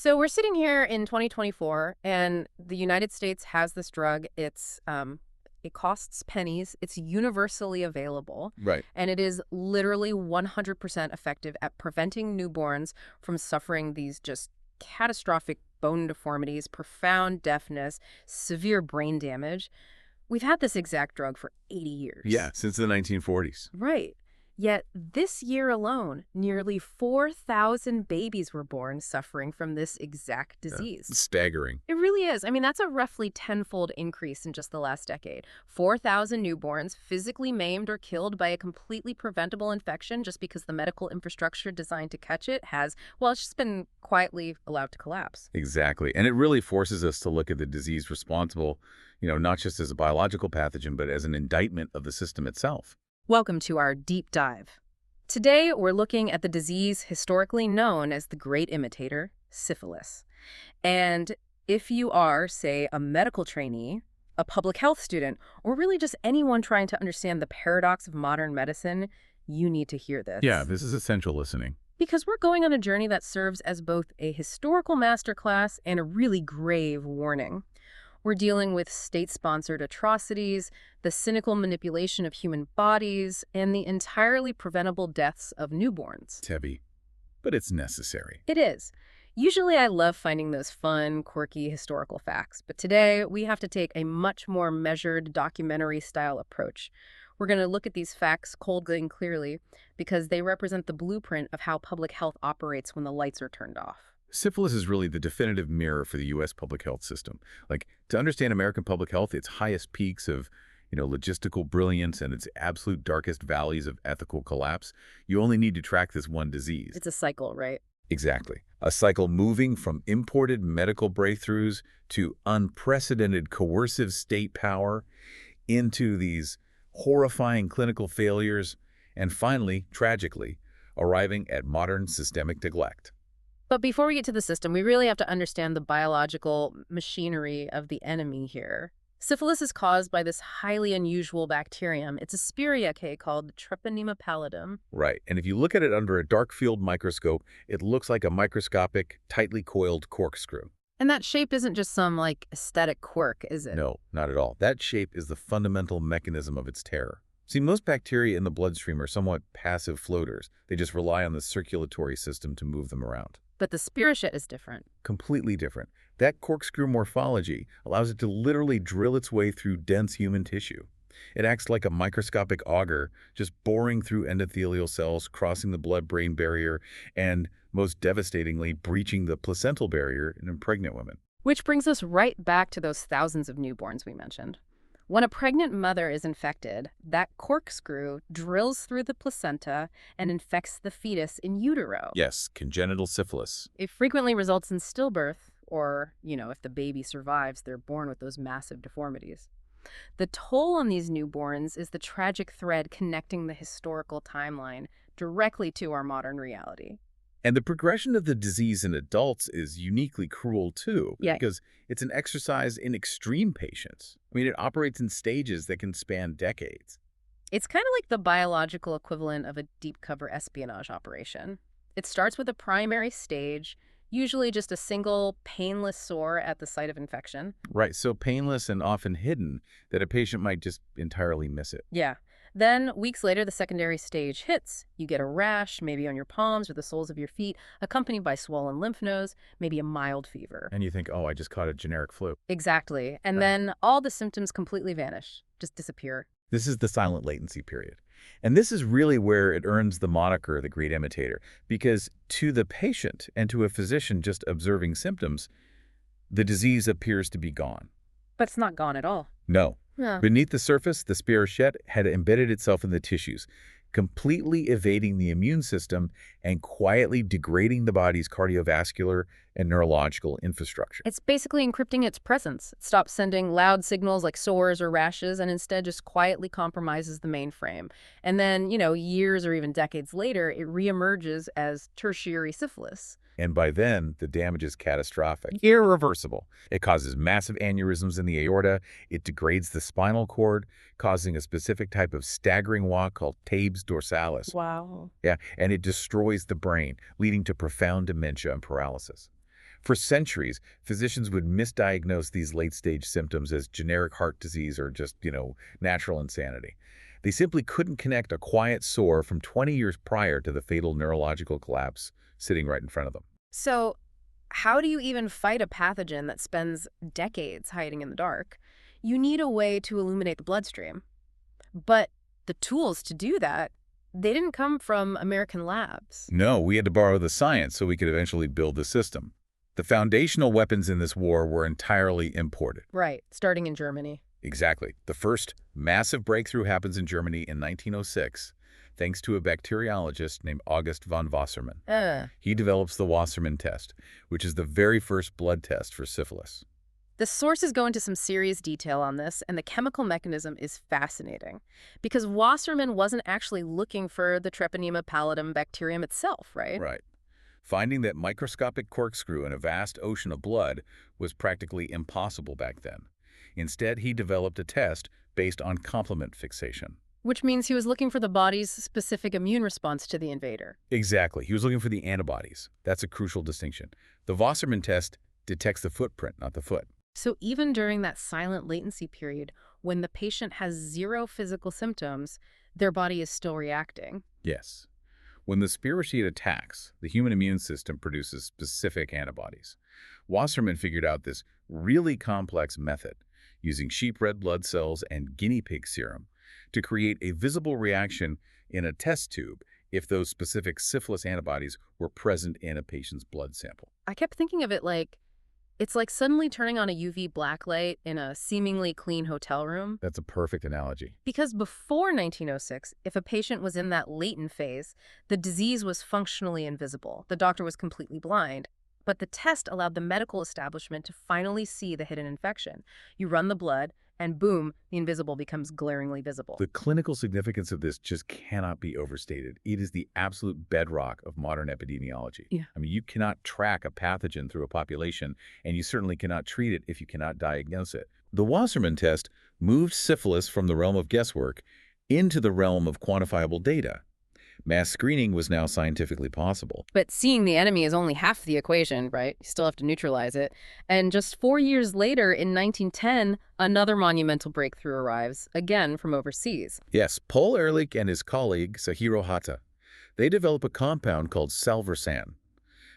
So we're sitting here in 2024, and the United States has this drug. It costs pennies. It's universally available, Right. and it is literally 100% effective at preventing newborns from suffering these just catastrophic bone deformities, profound deafness, severe brain damage. We've had this exact drug for 80 Yeah, years. since the 1940s. Right. Yet this year alone, nearly 4,000 babies were born suffering from this exact disease. Staggering. It really is. I mean, that's a roughly tenfold increase in just the last decade. 4,000 newborns physically maimed or killed by a completely preventable infection just because the medical infrastructure designed to catch it has, well, it's just been quietly allowed to collapse. Exactly. And it really forces us to look at the disease responsible, not just as a biological pathogen, but as an indictment of the system itself. Welcome to our deep dive. Today, we're looking at the disease historically known as the great imitator, syphilis. And if you are, say, a medical trainee, a public health student, or really just anyone trying to understand the paradox of modern medicine, you need to hear this. Yeah, this is essential listening. Because we're going on a journey that serves as both a historical masterclass and a really grave warning. We're dealing with state-sponsored atrocities, the cynical manipulation of human bodies, and the entirely preventable deaths of newborns. It's heavy, but it's necessary. It is. Usually I love finding those fun, quirky historical facts, but today we have to take a much more measured, documentary-style approach. We're going to look at these facts coldly and clearly because they represent the blueprint of how public health operates when the lights are turned off. Syphilis is really the definitive mirror for the U.S. public health system. To understand American public health, its highest peaks of, logistical brilliance and its absolute darkest valleys of ethical collapse, you only need to track this one disease. It's a cycle, right? Exactly. A cycle moving from imported medical breakthroughs to unprecedented coercive state power into these horrifying clinical failures and finally, tragically, arriving at modern systemic neglect. But before we get to the system, we really have to understand the biological machinery of the enemy here. Syphilis is caused by this highly unusual bacterium. It's a spiriaceae called Treponema pallidum. Right. And if you look at it under a dark field microscope, it looks like a microscopic, tightly coiled corkscrew. And that shape isn't just some, aesthetic quirk, is it? No, not at all. That shape is the fundamental mechanism of its terror. See, most bacteria in the bloodstream are somewhat passive floaters. They just rely on the circulatory system to move them around. But the spirochete is different. Completely different. That corkscrew morphology allows it to literally drill its way through dense human tissue. It acts like a microscopic auger, just boring through endothelial cells, crossing the blood-brain barrier, and, most devastatingly, breaching the placental barrier in pregnant women. Which brings us right back to those thousands of newborns we mentioned. When a pregnant mother is infected, that corkscrew drills through the placenta and infects the fetus in utero. Yes, congenital syphilis. It frequently results in stillbirth, or, if the baby survives, they're born with those massive deformities. The toll on these newborns is the tragic thread connecting the historical timeline directly to our modern reality. And the progression of the disease in adults is uniquely cruel, too, because it's an exercise in extreme patience. I mean, it operates in stages that can span decades. It's kind of like the biological equivalent of a deep cover espionage operation. It starts with a primary stage, usually just a single painless sore at the site of infection. Right, so painless and often hidden that a patient might just entirely miss it. Yeah. Then, weeks later, the secondary stage hits. You get a rash, maybe on your palms or the soles of your feet, accompanied by swollen lymph nodes, maybe a mild fever. And you think, oh, I just caught a generic flu. Exactly. And Right. then all the symptoms completely vanish, just disappear. This is the silent latency period. And this is really where it earns the moniker the great imitator, because to the patient and to a physician just observing symptoms, the disease appears to be gone. But it's not gone at all. No. Yeah. Beneath the surface, the spirochete had embedded itself in the tissues, completely evading the immune system and quietly degrading the body's cardiovascular and neurological infrastructure. It's basically encrypting its presence. It stops sending loud signals like sores or rashes and instead just quietly compromises the mainframe. And then, years or even decades later, it reemerges as tertiary syphilis. And by then, the damage is catastrophic, irreversible. It causes massive aneurysms in the aorta. It degrades the spinal cord, causing a specific type of staggering walk called tabes dorsalis. Wow. Yeah, and it destroys the brain, leading to profound dementia and paralysis. For centuries, physicians would misdiagnose these late-stage symptoms as generic heart disease or just, natural insanity. They simply couldn't connect a quiet sore from 20 years prior to the fatal neurological collapse sitting right in front of them. So, how do you even fight a pathogen that spends decades hiding in the dark? You need a way to illuminate the bloodstream. But the tools to do that, they didn't come from American labs. No, we had to borrow the science so we could eventually build the system. The foundational weapons in this war were entirely imported. Right, starting in Germany. Exactly. The first massive breakthrough happens in Germany in 1906, thanks to a bacteriologist named August von Wassermann. He develops the Wassermann test, which is the very first blood test for syphilis. The sources go into some serious detail on this, and the chemical mechanism is fascinating. Because Wassermann wasn't actually looking for the Treponema pallidum bacterium itself, right? Right. Finding that microscopic corkscrew in a vast ocean of blood was practically impossible back then. Instead, he developed a test based on complement fixation. Which means he was looking for the body's specific immune response to the invader. Exactly. He was looking for the antibodies. That's a crucial distinction. The Wassermann test detects the footprint, not the foot. So even during that silent latency period, when the patient has zero physical symptoms, their body is still reacting. Yes. When the spirochete attacks, the human immune system produces specific antibodies. Wassermann figured out this really complex method, using sheep red blood cells and guinea pig serum, to create a visible reaction in a test tube if those specific syphilis antibodies were present in a patient's blood sample. I kept thinking of it like, it's like suddenly turning on a UV blacklight in a seemingly clean hotel room. That's a perfect analogy. Because before 1906, if a patient was in that latent phase, the disease was functionally invisible. The doctor was completely blind. But the test allowed the medical establishment to finally see the hidden infection. You run the blood, and boom, the invisible becomes glaringly visible. The clinical significance of this just cannot be overstated. It is the absolute bedrock of modern epidemiology. Yeah. I mean, you cannot track a pathogen through a population, and you certainly cannot treat it if you cannot diagnose it. The Wassermann test moved syphilis from the realm of guesswork into the realm of quantifiable data. Mass screening was now scientifically possible. But seeing the enemy is only half the equation, right? You still have to neutralize it. And just 4 years later, in 1910, another monumental breakthrough arrives, again from overseas. Yes, Paul Ehrlich and his colleague, Sahiro Hata, they develop a compound called Salvarsan.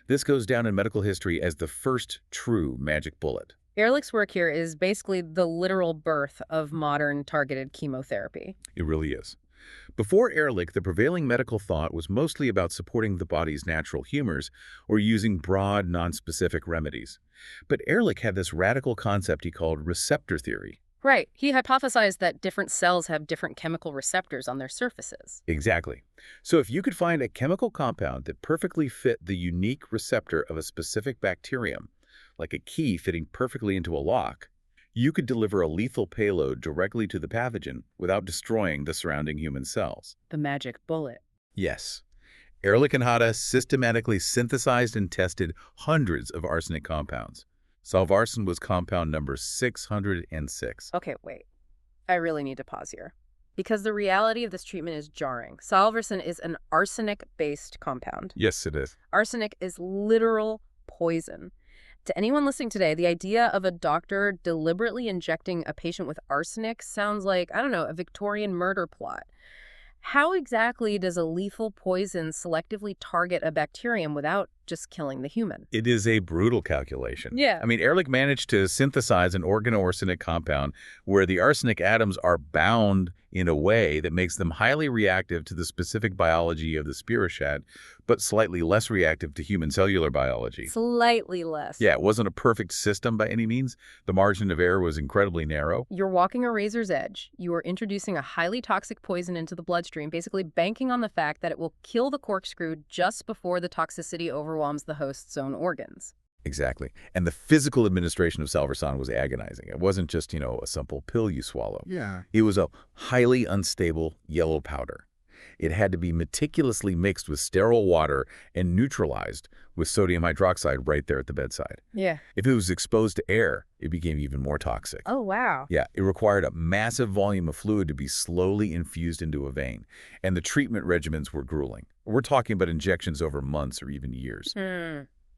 This goes down in medical history as the first true magic bullet. Ehrlich's work here is basically the literal birth of modern targeted chemotherapy. It really is. Before Ehrlich, the prevailing medical thought was mostly about supporting the body's natural humors or using broad, nonspecific remedies. But Ehrlich had this radical concept he called receptor theory. Right. He hypothesized that different cells have different chemical receptors on their surfaces. Exactly. So if you could find a chemical compound that perfectly fit the unique receptor of a specific bacterium, like a key fitting perfectly into a lock, you could deliver a lethal payload directly to the pathogen without destroying the surrounding human cells. The magic bullet. Yes. Ehrlich and Hata systematically synthesized and tested hundreds of arsenic compounds. Salvarsan was compound number 606. Okay, wait. I really need to pause here. Because the reality of this treatment is jarring. Salvarsan is an arsenic-based compound. Yes, it is. Arsenic is literal poison. To anyone listening today, the idea of a doctor deliberately injecting a patient with arsenic sounds like, I don't know, a Victorian murder plot. How exactly does a lethal poison selectively target a bacterium without just killing the human? It is a brutal calculation. Yeah. I mean, Ehrlich managed to synthesize an organoarsenic compound where the arsenic atoms are bound in a way that makes them highly reactive to the specific biology of the spirochete, but slightly less reactive to human cellular biology. Slightly less. Yeah, it wasn't a perfect system by any means. The margin of error was incredibly narrow. You're walking a razor's edge. You are introducing a highly toxic poison into the bloodstream, basically banking on the fact that it will kill the corkscrew just before the toxicity overwhelms the host's own organs. Exactly. And the physical administration of Salvarsan was agonizing. It wasn't just, a simple pill you swallow. Yeah. It was a highly unstable yellow powder. It had to be meticulously mixed with sterile water and neutralized with sodium hydroxide right there at the bedside. Yeah. If it was exposed to air, it became even more toxic. Oh, wow. Yeah, it required a massive volume of fluid to be slowly infused into a vein, and the treatment regimens were grueling. We're talking about injections over months or even years.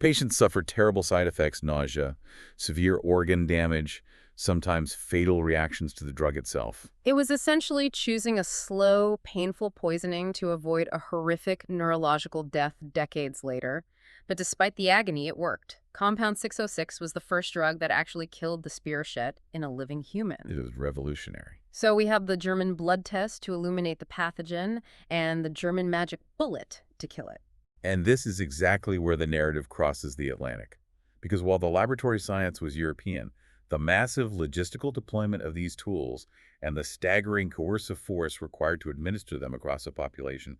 Patients suffered terrible side effects, nausea, severe organ damage, sometimes fatal reactions to the drug itself. It was essentially choosing a slow, painful poisoning to avoid a horrific neurological death decades later. But despite the agony, it worked. Compound 606 was the first drug that actually killed the spirochete in a living human. It was revolutionary. So we have the German blood test to illuminate the pathogen and the German magic bullet to kill it. And this is exactly where the narrative crosses the Atlantic. Because while the laboratory science was European, the massive logistical deployment of these tools and the staggering coercive force required to administer them across a population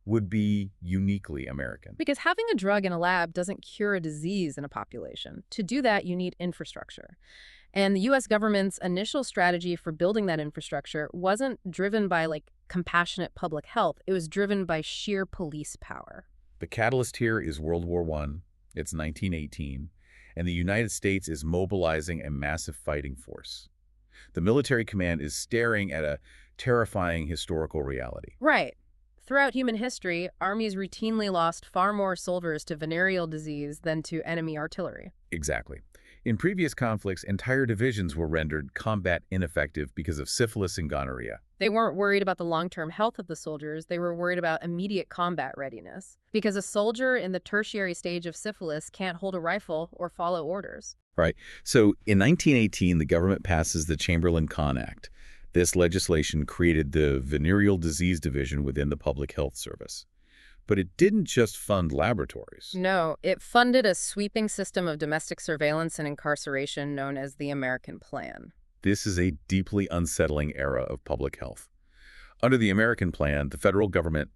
would be uniquely American. Because having a drug in a lab doesn't cure a disease in a population. To do that, you need infrastructure. And the U.S. government's initial strategy for building that infrastructure wasn't driven by, compassionate public health. It was driven by sheer police power. The catalyst here is World War I. It's 1918, and the United States is mobilizing a massive fighting force. The military command is staring at a terrifying historical reality. Right. Throughout human history, armies routinely lost far more soldiers to venereal disease than to enemy artillery. Exactly. In previous conflicts, entire divisions were rendered combat ineffective because of syphilis and gonorrhea. They weren't worried about the long-term health of the soldiers. They were worried about immediate combat readiness. Because a soldier in the tertiary stage of syphilis can't hold a rifle or follow orders. Right. So in 1918, the government passes the Chamberlain-Conn Act. This legislation created the Venereal Disease Division within the Public Health Service. But it didn't just fund laboratories. No, it funded a sweeping system of domestic surveillance and incarceration known as the American Plan. This is a deeply unsettling era of public health. Under the American Plan, the federal government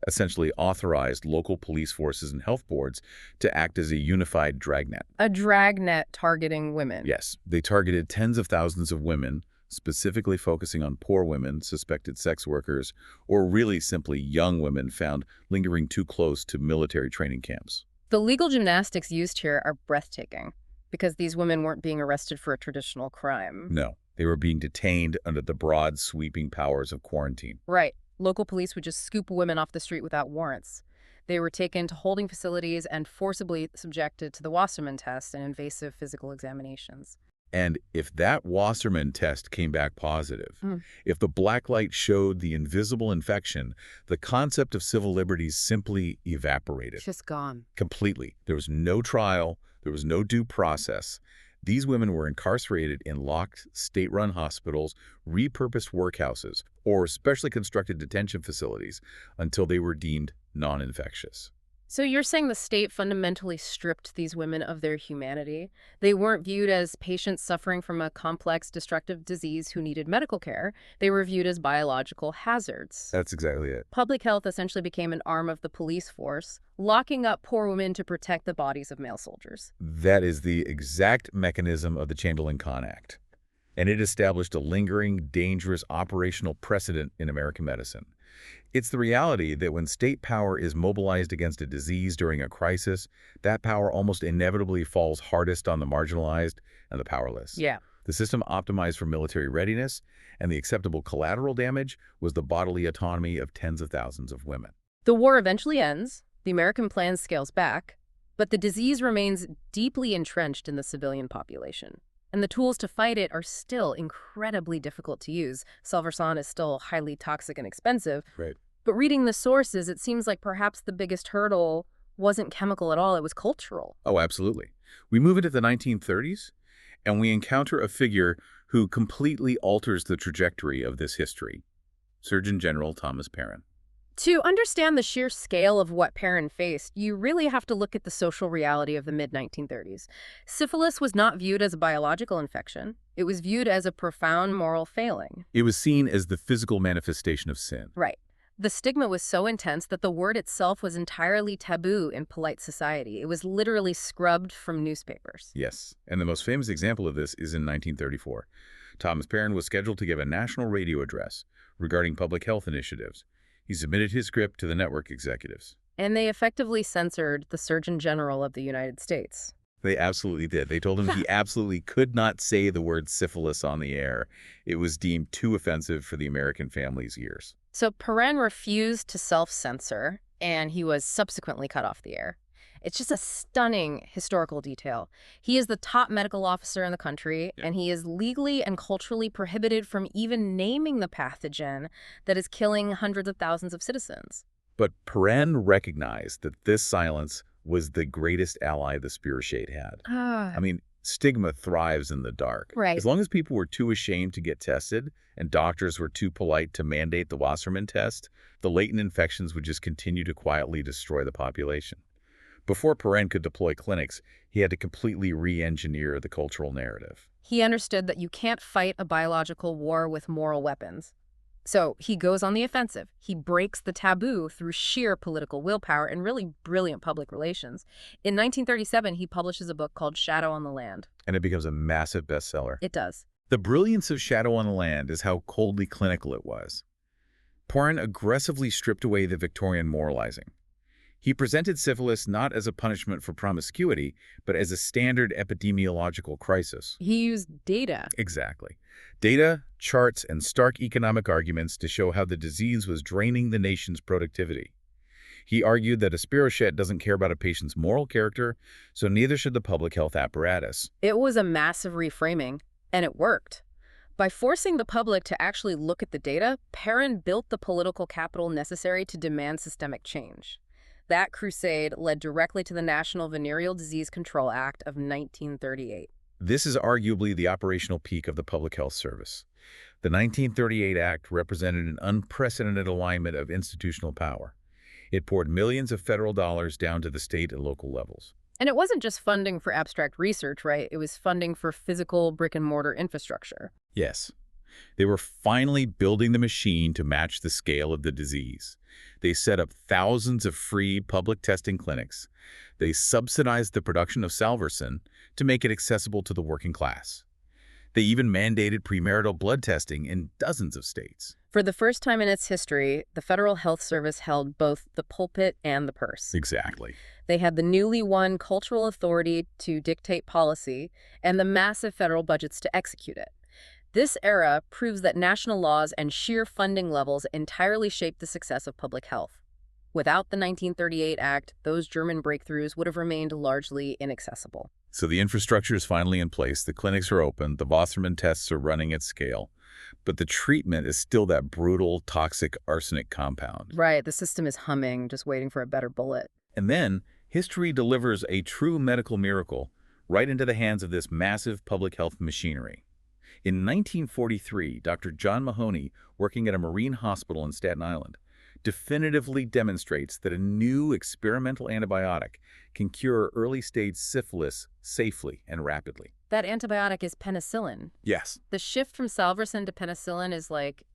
essentially authorized local police forces and health boards to act as a unified dragnet. A dragnet targeting women. Yes, they targeted tens of thousands of women, specifically focusing on poor women, suspected sex workers, or really simply young women found lingering too close to military training camps. The legal gymnastics used here are breathtaking because these women weren't being arrested for a traditional crime. No, they were being detained under the broad, sweeping powers of quarantine. Right. Local police would just scoop women off the street without warrants. They were taken to holding facilities and forcibly subjected to the Wassermann test and invasive physical examinations. And if that Wassermann test came back positive, if the black light showed the invisible infection, the concept of civil liberties simply evaporated. Just gone. Completely. There was no trial. There was no due process. These women were incarcerated in locked, state-run hospitals, repurposed workhouses, or specially constructed detention facilities until they were deemed non-infectious. So you're saying the state fundamentally stripped these women of their humanity? They weren't viewed as patients suffering from a complex, destructive disease who needed medical care. They were viewed as biological hazards. That's exactly it. Public health essentially became an arm of the police force, locking up poor women to protect the bodies of male soldiers. That is the exact mechanism of the Chamberlain-Conn Act. And it established a lingering, dangerous operational precedent in American medicine. It's the reality that when state power is mobilized against a disease during a crisis, that power almost inevitably falls hardest on the marginalized and the powerless. Yeah. The system optimized for military readiness, and the acceptable collateral damage was the bodily autonomy of tens of thousands of women. The war eventually ends, the American plan scales back, but the disease remains deeply entrenched in the civilian population. And the tools to fight it are still incredibly difficult to use. Salvarsan is still highly toxic and expensive. Right. But reading the sources, it seems like perhaps the biggest hurdle wasn't chemical at all, it was cultural. Oh, absolutely. We move into the 1930s, and we encounter a figure who completely alters the trajectory of this history, Surgeon General Thomas Parran. To understand the sheer scale of what Parran faced, you really have to look at the social reality of the mid-1930s. Syphilis was not viewed as a biological infection. It was viewed as a profound moral failing. It was seen as the physical manifestation of sin. Right. The stigma was so intense that the word itself was entirely taboo in polite society. It was literally scrubbed from newspapers. Yes, and the most famous example of this is in 1934. Thomas Parran was scheduled to give a national radio address regarding public health initiatives. He submitted his script to the network executives. And they effectively censored the Surgeon General of the United States. They absolutely did. They told him he absolutely could not say the word syphilis on the air. It was deemed too offensive for the American family's ears. So Parran refused to self-censor, and he was subsequently cut off the air. It's just a stunning historical detail. He is the top medical officer in the country, and he is legally and culturally prohibited from even naming the pathogen that is killing hundreds of thousands of citizens. But Parran recognized that this silence was the greatest ally the spear shade had. Ah, I mean, stigma thrives in the dark. right. As long as people were too ashamed to get tested and doctors were too polite to mandate the Wassermann test, the latent infections would just continue to quietly destroy the population. Before Parran could deploy clinics, he had to completely re-engineer the cultural narrative. He understood that you can't fight a biological war with moral weapons. So he goes on the offensive. He breaks the taboo through sheer political willpower and really brilliant public relations. In 1937, he publishes a book called Shadow on the Land. And it becomes a massive bestseller. It does. The brilliance of Shadow on the Land is how coldly clinical it was. Parran aggressively stripped away the Victorian moralizing. He presented syphilis not as a punishment for promiscuity, but as a standard epidemiological crisis. He used data. Exactly. Data, charts, and stark economic arguments to show how the disease was draining the nation's productivity. He argued that a spirochete doesn't care about a patient's moral character, so neither should the public health apparatus. It was a massive reframing, and it worked. By forcing the public to actually look at the data, Parran built the political capital necessary to demand systemic change. That crusade led directly to the National Venereal Disease Control Act of 1938. This is arguably the operational peak of the public health service. The 1938 Act represented an unprecedented alignment of institutional power. It poured millions of federal dollars down to the state and local levels. And it wasn't just funding for abstract research, right? It was funding for physical brick-and-mortar infrastructure. Yes, they were finally building the machine to match the scale of the disease. They set up thousands of free public testing clinics. They subsidized the production of Salvarsan to make it accessible to the working class. They even mandated premarital blood testing in dozens of states. For the first time in its history, the Federal Health Service held both the pulpit and the purse. Exactly. They had the newly won cultural authority to dictate policy and the massive federal budgets to execute it. This era proves that national laws and sheer funding levels entirely shaped the success of public health. Without the 1938 Act, those German breakthroughs would have remained largely inaccessible. So the infrastructure is finally in place, the clinics are open, the Wassermann tests are running at scale, but the treatment is still that brutal, toxic arsenic compound. Right, the system is humming, just waiting for a better bullet. And then, history delivers a true medical miracle right into the hands of this massive public health machinery. In 1943, Dr. John Mahoney, working at a marine hospital in Staten Island, definitively demonstrates that a new experimental antibiotic can cure early-stage syphilis safely and rapidly. That antibiotic is penicillin. Yes. The shift from Salvarsan to penicillin is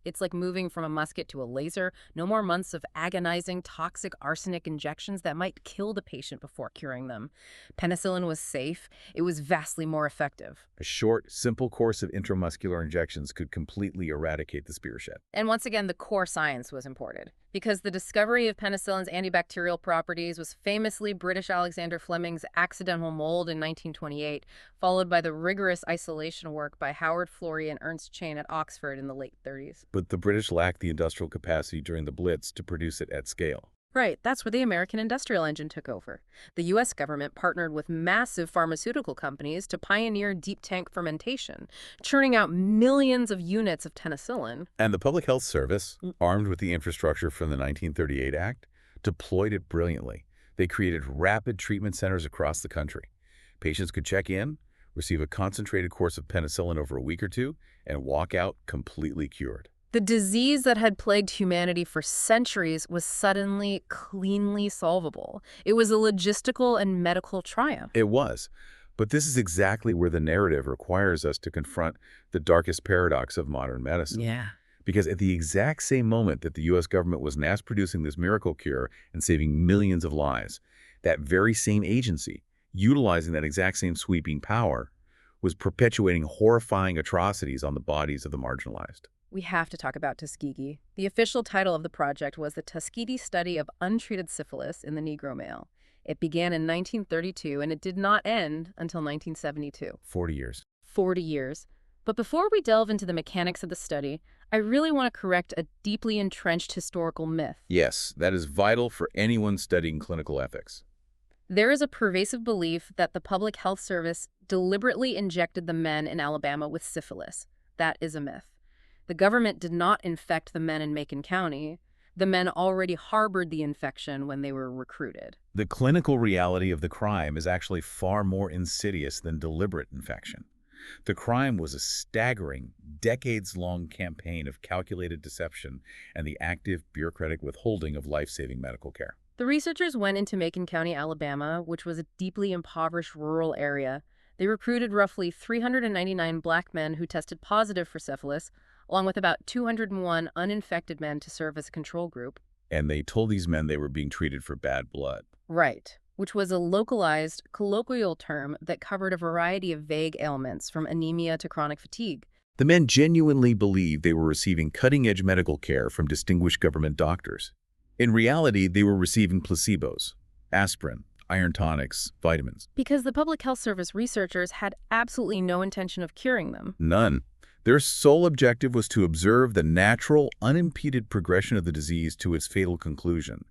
it's like moving from a musket to a laser. No more months of agonizing, toxic arsenic injections that might kill the patient before curing them. Penicillin was safe. It was vastly more effective. A short, simple course of intramuscular injections could completely eradicate the spearhead. And once again, the core science was imported. Because the discovery of penicillin's antibacterial properties was famously British Alexander Fleming's accidental mold in 1928, followed by the rigorous isolation work by Howard Florey and Ernst Chain at Oxford in the late 30s. But the British lacked the industrial capacity during the Blitz to produce it at scale. Right, that's where the American industrial engine took over. The U.S. government partnered with massive pharmaceutical companies to pioneer deep tank fermentation, churning out millions of units of penicillin. And the Public Health Service, armed with the infrastructure from the 1938 Act, deployed it brilliantly. They created rapid treatment centers across the country. Patients could check in, receive a concentrated course of penicillin over a week or two, and walk out completely cured. The disease that had plagued humanity for centuries was suddenly cleanly solvable. It was a logistical and medical triumph. It was. But this is exactly where the narrative requires us to confront the darkest paradox of modern medicine. Yeah. Because at the exact same moment that the U.S. government was mass-producing this miracle cure and saving millions of lives, that very same agency, utilizing that exact same sweeping power, was perpetuating horrifying atrocities on the bodies of the marginalized. We have to talk about Tuskegee. The official title of the project was the Tuskegee Study of Untreated Syphilis in the Negro Male. It began in 1932, and it did not end until 1972. 40 years. 40 years. But before we delve into the mechanics of the study, I really want to correct a deeply entrenched historical myth. Yes, that is vital for anyone studying clinical ethics. There is a pervasive belief that the Public Health Service deliberately injected the men in Alabama with syphilis. That is a myth. The government did not infect the men in Macon County. The men already harbored the infection when they were recruited. The clinical reality of the crime is actually far more insidious than deliberate infection. The crime was a staggering, decades-long campaign of calculated deception and the active bureaucratic withholding of life-saving medical care. The researchers went into Macon County, Alabama, which was a deeply impoverished rural area. They recruited roughly 399 black men who tested positive for syphilis, along with about 201 uninfected men to serve as a control group. And they told these men they were being treated for bad blood. Right, which was a localized, colloquial term that covered a variety of vague ailments, from anemia to chronic fatigue. The men genuinely believed they were receiving cutting-edge medical care from distinguished government doctors. In reality, they were receiving placebos, aspirin, iron tonics, vitamins. Because the Public Health Service researchers had absolutely no intention of curing them. None. Their sole objective was to observe the natural, unimpeded progression of the disease to its fatal conclusion.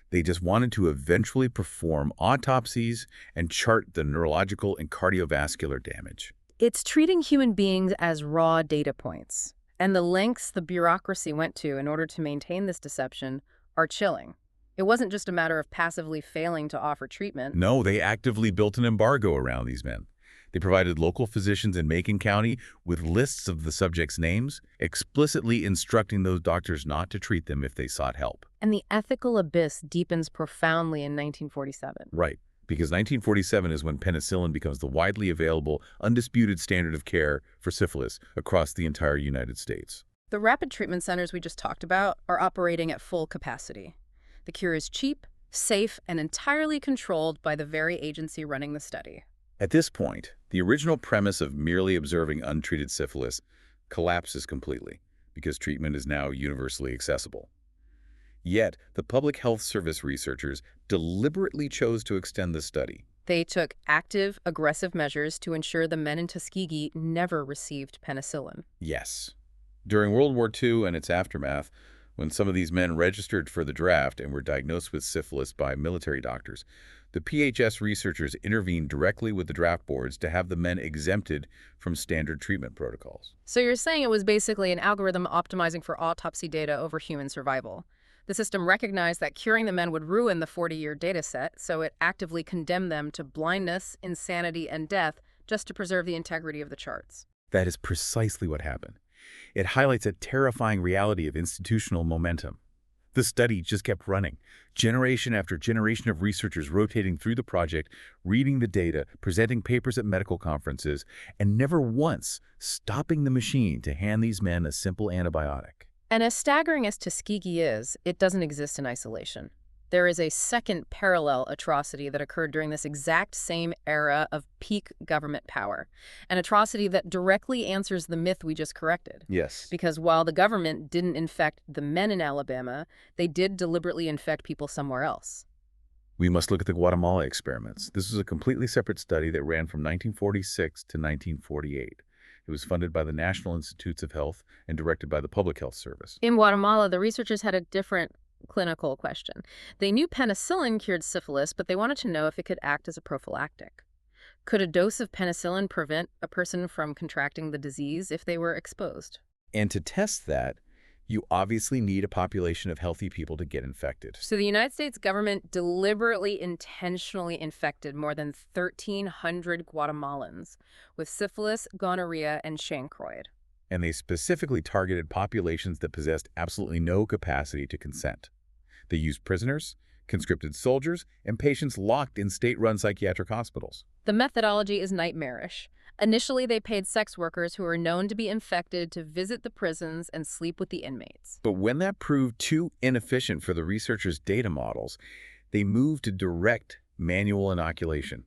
They just wanted to eventually perform autopsies and chart the neurological and cardiovascular damage. It's treating human beings as raw data points. And the lengths the bureaucracy went to in order to maintain this deception are chilling. It wasn't just a matter of passively failing to offer treatment. No, they actively built an embargo around these men. They provided local physicians in Macon County with lists of the subjects' names, explicitly instructing those doctors not to treat them if they sought help. And the ethical abyss deepens profoundly in 1947. Right, because 1947 is when penicillin becomes the widely available, undisputed standard of care for syphilis across the entire United States. The rapid treatment centers we just talked about are operating at full capacity. The cure is cheap, safe, and entirely controlled by the very agency running the study. At this point, the original premise of merely observing untreated syphilis collapses completely because treatment is now universally accessible. Yet, the Public Health Service researchers deliberately chose to extend the study. They took active, aggressive measures to ensure the men in Tuskegee never received penicillin. Yes. During World War II and its aftermath, when some of these men registered for the draft and were diagnosed with syphilis by military doctors, the PHS researchers intervened directly with the draft boards to have the men exempted from standard treatment protocols. So you're saying it was basically an algorithm optimizing for autopsy data over human survival. The system recognized that curing the men would ruin the 40-year data set, so it actively condemned them to blindness, insanity, and death just to preserve the integrity of the charts. That is precisely what happened. It highlights a terrifying reality of institutional momentum. The study just kept running, generation after generation of researchers rotating through the project, reading the data, presenting papers at medical conferences, and never once stopping the machine to hand these men a simple antibiotic. And as staggering as Tuskegee is, it doesn't exist in isolation. There is a second parallel atrocity that occurred during this exact same era of peak government power, an atrocity that directly answers the myth we just corrected. Yes. Because while the government didn't infect the men in Alabama, they did deliberately infect people somewhere else. We must look at the Guatemala experiments. This was a completely separate study that ran from 1946 to 1948. It was funded by the National Institutes of Health and directed by the Public Health Service. In Guatemala, the researchers had a different clinical question. They knew penicillin cured syphilis, but they wanted to know if it could act as a prophylactic. Could a dose of penicillin prevent a person from contracting the disease if they were exposed? And to test that, you obviously need a population of healthy people to get infected. So the United States government deliberately, intentionally infected more than 1,300 Guatemalans with syphilis, gonorrhea, and chancroid. And they specifically targeted populations that possessed absolutely no capacity to consent. They used prisoners, conscripted soldiers, and patients locked in state-run psychiatric hospitals. The methodology is nightmarish. Initially, they paid sex workers who were known to be infected to visit the prisons and sleep with the inmates. But when that proved too inefficient for the researchers' data models, they moved to direct manual inoculation.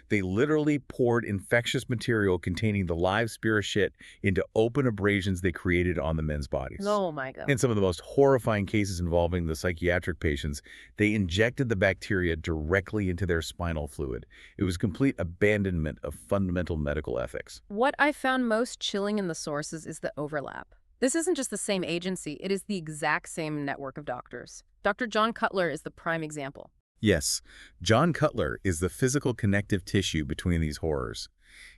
They literally poured infectious material containing the live spirochete into open abrasions they created on the men's bodies. Oh my God. In some of the most horrifying cases involving the psychiatric patients, they injected the bacteria directly into their spinal fluid. It was complete abandonment of fundamental medical ethics. What I found most chilling in the sources is the overlap. This isn't just the same agency, it is the exact same network of doctors. Dr. John Cutler is the prime example. Yes, John Cutler is the physical connective tissue between these horrors.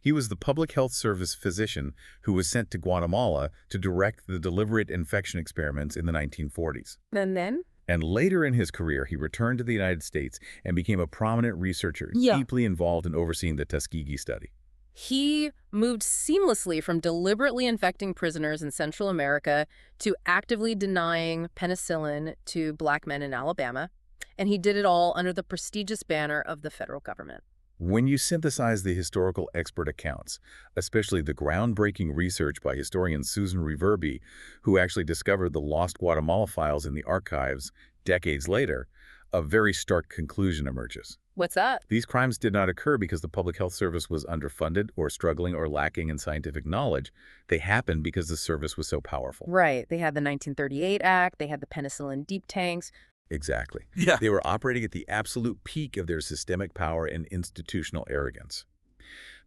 He was the public health service physician who was sent to Guatemala to direct the deliberate infection experiments in the 1940s. And then? And later in his career, he returned to the United States and became a prominent researcher, Yeah. deeply involved in overseeing the Tuskegee study. He moved seamlessly from deliberately infecting prisoners in Central America to actively denying penicillin to black men in Alabama, and he did it all under the prestigious banner of the federal government. When you synthesize the historical expert accounts, especially the groundbreaking research by historian Susan Reverby, who actually discovered the lost Guatemala files in the archives decades later, a very stark conclusion emerges. What's that? These crimes did not occur because the public health service was underfunded or struggling or lacking in scientific knowledge. They happened because the service was so powerful. Right. They had the 1938 Act, they had the penicillin deep tanks. Exactly. Yeah. They were operating at the absolute peak of their systemic power and institutional arrogance.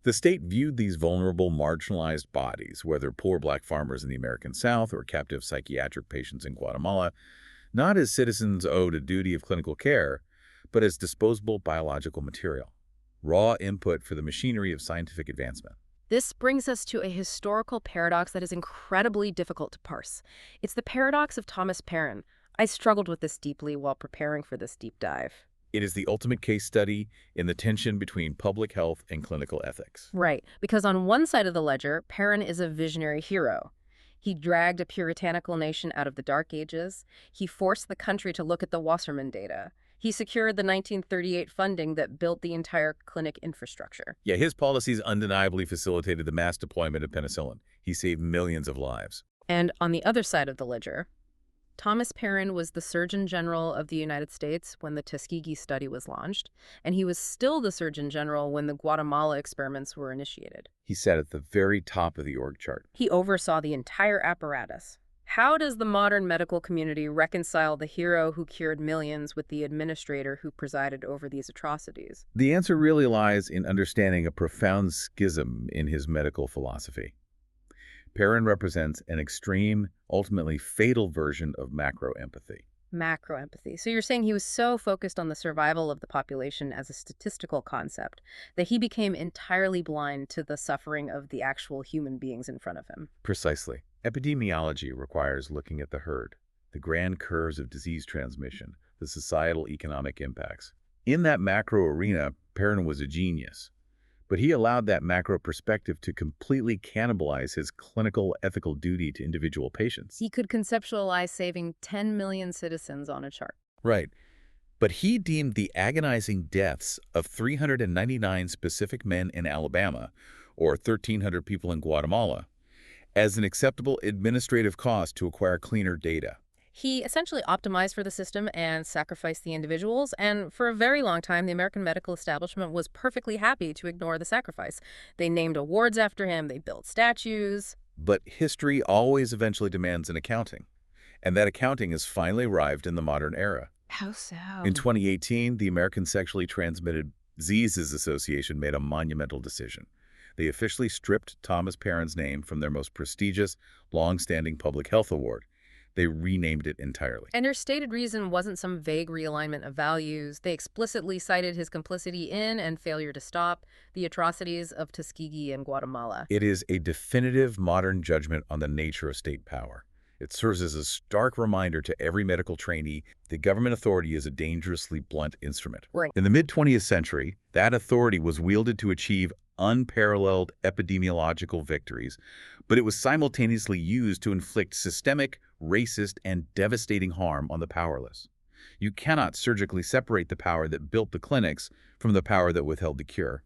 The state viewed these vulnerable, marginalized bodies, whether poor black farmers in the American South or captive psychiatric patients in Guatemala, not as citizens owed a duty of clinical care, but as disposable biological material, raw input for the machinery of scientific advancement. This brings us to a historical paradox that is incredibly difficult to parse. It's the paradox of Thomas Parran. I struggled with this deeply while preparing for this deep dive. It is the ultimate case study in the tension between public health and clinical ethics. Right, because on one side of the ledger, Parran is a visionary hero. He dragged a puritanical nation out of the Dark Ages. He forced the country to look at the Wassermann data. He secured the 1938 funding that built the entire clinic infrastructure. Yeah, his policies undeniably facilitated the mass deployment of penicillin. He saved millions of lives. And on the other side of the ledger, Thomas Parran was the Surgeon General of the United States when the Tuskegee study was launched, and he was still the Surgeon General when the Guatemala experiments were initiated. He sat at the very top of the org chart. He oversaw the entire apparatus. How does the modern medical community reconcile the hero who cured millions with the administrator who presided over these atrocities? The answer really lies in understanding a profound schism in his medical philosophy. Parran represents an extreme, ultimately fatal version of macro-empathy. Macro-empathy. So you're saying he was so focused on the survival of the population as a statistical concept that he became entirely blind to the suffering of the actual human beings in front of him. Precisely. Epidemiology requires looking at the herd, the grand curves of disease transmission, the societal economic impacts. In that macro arena, Parran was a genius. But he allowed that macro perspective to completely cannibalize his clinical ethical duty to individual patients. He could conceptualize saving 10 million citizens on a chart. Right. But he deemed the agonizing deaths of 399 specific men in Alabama, or 1,300 people in Guatemala, as an acceptable administrative cost to acquire cleaner data. He essentially optimized for the system and sacrificed the individuals, and for a very long time, the American medical establishment was perfectly happy to ignore the sacrifice. They named awards after him, they built statues. But history always eventually demands an accounting, and that accounting has finally arrived in the modern era. How so? In 2018, the American Sexually Transmitted Diseases Association made a monumental decision. They officially stripped Thomas Parran's name from their most prestigious, long-standing public health award. They renamed it entirely. And their stated reason wasn't some vague realignment of values. They explicitly cited his complicity in and failure to stop the atrocities of Tuskegee and Guatemala. It is a definitive modern judgment on the nature of state power. It serves as a stark reminder to every medical trainee that government authority is a dangerously blunt instrument. Right. In the mid-20th century, that authority was wielded to achieve unparalleled epidemiological victories, but it was simultaneously used to inflict systemic, racist, and devastating harm on the powerless. You cannot surgically separate the power that built the clinics from the power that withheld the cure.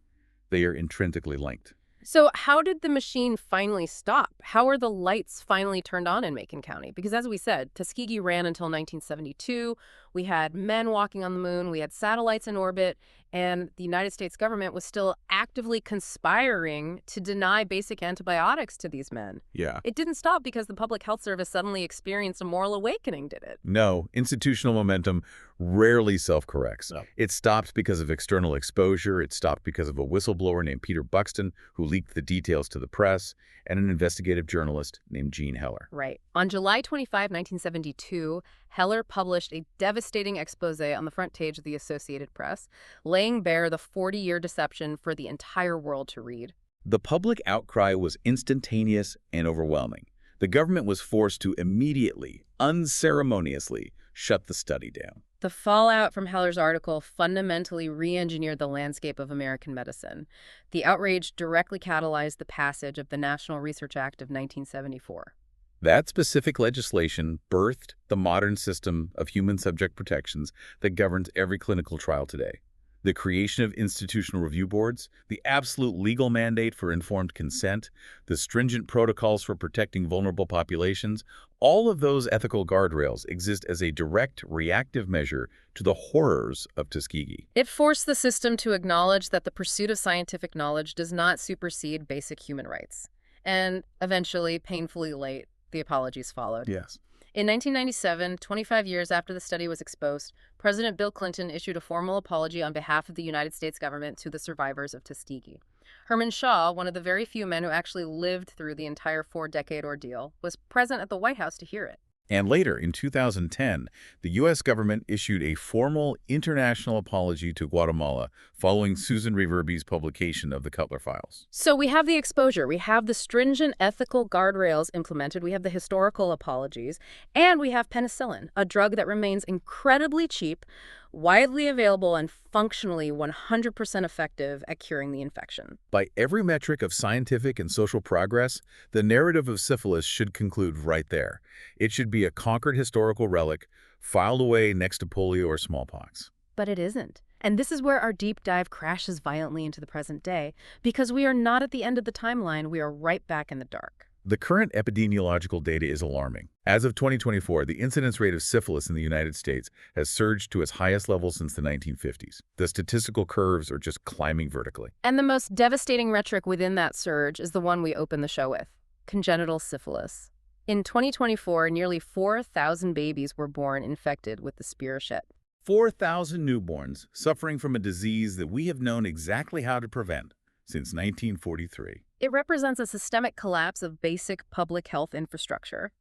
They are intrinsically linked. So how did the machine finally stop? How were the lights finally turned on in Macon County? Because as we said, Tuskegee ran until 1972. We had men walking on the moon. We had satellites in orbit. And the United States government was still actively conspiring to deny basic antibiotics to these men. Yeah. It didn't stop because the Public Health Service suddenly experienced a moral awakening, did it? No, institutional momentum rarely self-corrects. No. It stopped because of external exposure. It stopped because of a whistleblower named Peter Buxton, who leaked the details to the press, and an investigative journalist named Gene Heller. Right. On July 25, 1972, Heller published a devastating devastating expose on the front page of the Associated Press, laying bare the 40-year deception for the entire world to read. The public outcry was instantaneous and overwhelming. The government was forced to immediately, unceremoniously, shut the study down. The fallout from Heller's article fundamentally re-engineered the landscape of American medicine. The outrage directly catalyzed the passage of the National Research Act of 1974. That specific legislation birthed the modern system of human subject protections that governs every clinical trial today. The creation of institutional review boards, the absolute legal mandate for informed consent, the stringent protocols for protecting vulnerable populations, all of those ethical guardrails exist as a direct reactive measure to the horrors of Tuskegee. It forced the system to acknowledge that the pursuit of scientific knowledge does not supersede basic human rights. And eventually, painfully late, the apologies followed. Yes. In 1997, 25 years after the study was exposed, President Bill Clinton issued a formal apology on behalf of the United States government to the survivors of Tuskegee. Herman Shaw, one of the very few men who actually lived through the entire 4-decade ordeal, was present at the White House to hear it. And later, in 2010, the U.S. government issued a formal international apology to Guatemala following Susan Reverby's publication of the Cutler files. So we have the exposure, we have the stringent ethical guardrails implemented, we have the historical apologies, and we have penicillin, a drug that remains incredibly cheap, widely available, and functionally 100% effective at curing the infection. By every metric of scientific and social progress, the narrative of syphilis should conclude right there. It should be a conquered historical relic, filed away next to polio or smallpox. But it isn't. And this is where our deep dive crashes violently into the present day, because we are not at the end of the timeline, we are right back in the dark. The current epidemiological data is alarming. As of 2024, the incidence rate of syphilis in the United States has surged to its highest level since the 1950s. The statistical curves are just climbing vertically. And the most devastating metric within that surge is the one we open the show with: congenital syphilis. In 2024, nearly 4,000 babies were born infected with the spirochete. 4,000 newborns suffering from a disease that we have known exactly how to prevent since 1943. It represents a systemic collapse of basic public health infrastructure.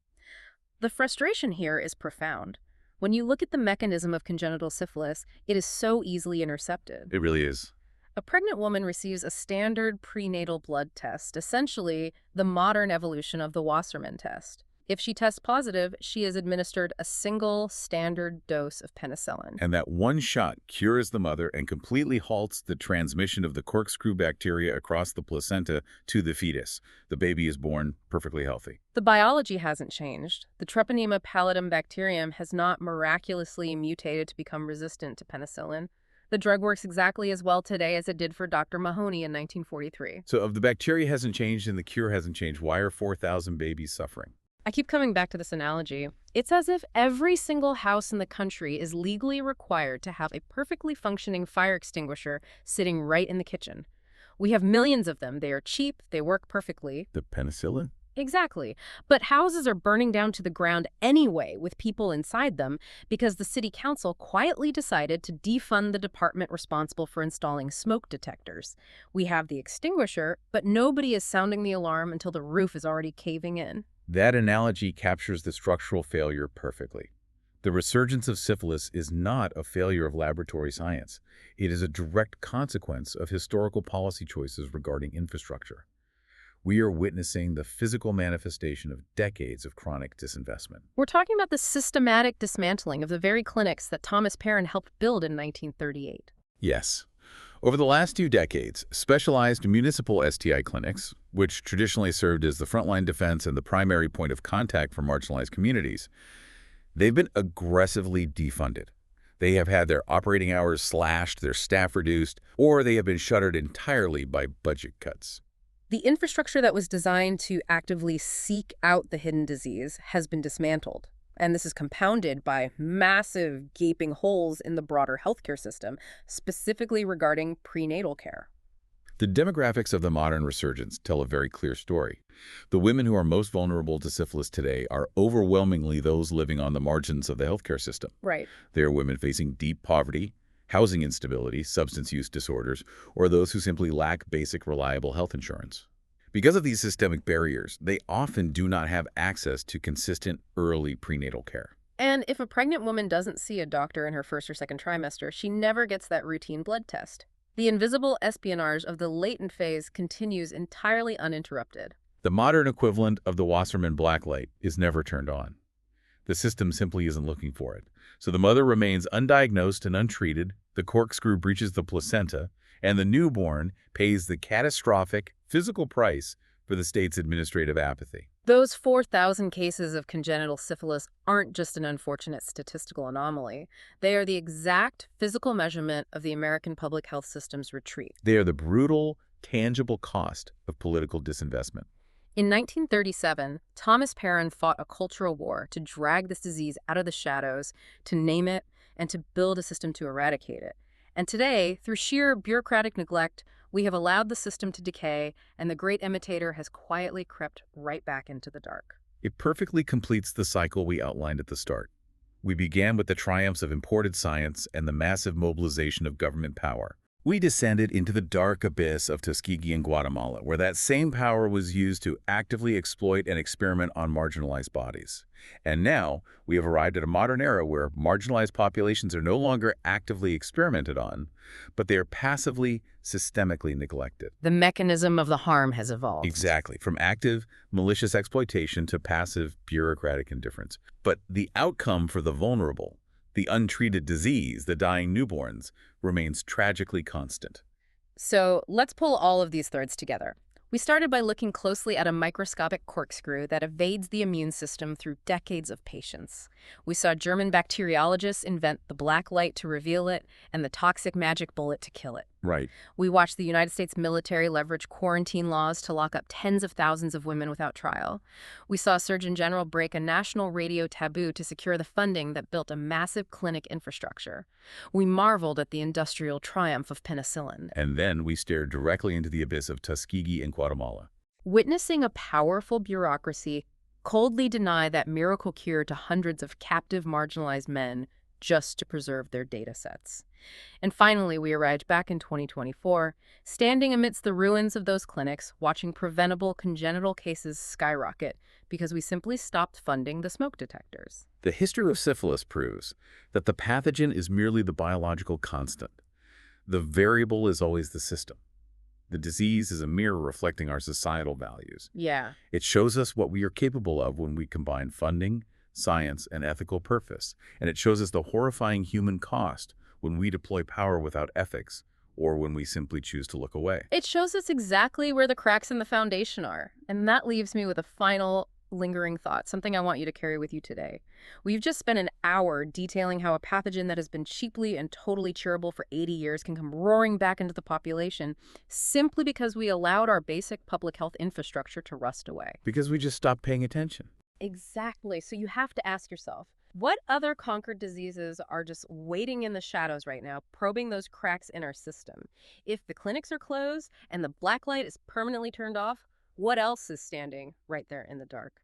The frustration here is profound. When you look at the mechanism of congenital syphilis, it is so easily intercepted. It really is. A pregnant woman receives a standard prenatal blood test, essentially the modern evolution of the Wassermann test. If she tests positive, she is administered a single standard dose of penicillin. And that one shot cures the mother and completely halts the transmission of the corkscrew bacteria across the placenta to the fetus. The baby is born perfectly healthy. The biology hasn't changed. The Treponema pallidum bacterium has not miraculously mutated to become resistant to penicillin. The drug works exactly as well today as it did for Dr. Mahoney in 1943. So if the bacteria hasn't changed and the cure hasn't changed, why are 4,000 babies suffering? I keep coming back to this analogy. It's as if every single house in the country is legally required to have a perfectly functioning fire extinguisher sitting right in the kitchen. We have millions of them. They are cheap. They work perfectly. The penicillin? Exactly. But houses are burning down to the ground anyway with people inside them because the city council quietly decided to defund the department responsible for installing smoke detectors. We have the extinguisher, but nobody is sounding the alarm until the roof is already caving in. That analogy captures the structural failure perfectly. The resurgence of syphilis is not a failure of laboratory science. It is a direct consequence of historical policy choices regarding infrastructure. We are witnessing the physical manifestation of decades of chronic disinvestment. We're talking about the systematic dismantling of the very clinics that Thomas Parran helped build in 1938. Yes. Over the last 2 decades, specialized municipal STI clinics, which traditionally served as the frontline defense and the primary point of contact for marginalized communities, they've been aggressively defunded. They have had their operating hours slashed, their staff reduced, or they have been shuttered entirely by budget cuts. The infrastructure that was designed to actively seek out the hidden disease has been dismantled. And this is compounded by massive gaping holes in the broader healthcare system, specifically regarding prenatal care. The demographics of the modern resurgence tell a very clear story. The women who are most vulnerable to syphilis today are overwhelmingly those living on the margins of the healthcare system. Right. They are women facing deep poverty, housing instability, substance use disorders, or those who simply lack basic, reliable health insurance. Because of these systemic barriers, they often do not have access to consistent early prenatal care. And if a pregnant woman doesn't see a doctor in her first or second trimester, she never gets that routine blood test. The invisible espionage of the latent phase continues entirely uninterrupted. The modern equivalent of the Wassermann blacklight is never turned on. The system simply isn't looking for it. So the mother remains undiagnosed and untreated, the corkscrew breaches the placenta, and the newborn pays the catastrophic physical price for the state's administrative apathy. Those 4,000 cases of congenital syphilis aren't just an unfortunate statistical anomaly. They are the exact physical measurement of the American public health system's retreat. They are the brutal, tangible cost of political disinvestment. In 1937, Thomas Parran fought a cultural war to drag this disease out of the shadows, to name it, and to build a system to eradicate it. And today, through sheer bureaucratic neglect, we have allowed the system to decay, and the great imitator has quietly crept right back into the dark. It perfectly completes the cycle we outlined at the start. We began with the triumphs of imported science and the massive mobilization of government power. We descended into the dark abyss of Tuskegee in Guatemala, where that same power was used to actively exploit and experiment on marginalized bodies. And now, we have arrived at a modern era where marginalized populations are no longer actively experimented on, but they are passively, systemically neglected. The mechanism of the harm has evolved. Exactly, from active, malicious exploitation to passive, bureaucratic indifference. But the outcome for the vulnerable, the untreated disease, the dying newborns, remains tragically constant. So let's pull all of these threads together. We started by looking closely at a microscopic corkscrew that evades the immune system through decades of patience. We saw German bacteriologists invent the black light to reveal it and the toxic magic bullet to kill it. Right. We watched the United States military leverage quarantine laws to lock up tens of thousands of women without trial. We saw Surgeon General break a national radio taboo to secure the funding that built a massive clinic infrastructure. We marveled at the industrial triumph of penicillin. And then we stared directly into the abyss of Tuskegee in Guatemala. Witnessing a powerful bureaucracy coldly deny that miracle cure to hundreds of captive marginalized men just to preserve their data sets. And finally, we arrived back in 2024, standing amidst the ruins of those clinics, watching preventable congenital cases skyrocket because we simply stopped funding the smoke detectors. The history of syphilis proves that the pathogen is merely the biological constant. The variable is always the system. The disease is a mirror reflecting our societal values. Yeah. It shows us what we are capable of when we combine funding, science, and ethical purpose. And it shows us the horrifying human cost when we deploy power without ethics or when we simply choose to look away. It shows us exactly where the cracks in the foundation are. And that leaves me with a final lingering thought, something I want you to carry with you today. We've just spent an hour detailing how a pathogen that has been cheaply and totally curable for 80 years can come roaring back into the population simply because we allowed our basic public health infrastructure to rust away. Because we just stopped paying attention. Exactly. So you have to ask yourself, what other conquered diseases are just waiting in the shadows right now, probing those cracks in our system? If the clinics are closed and the black light is permanently turned off, what else is standing right there in the dark?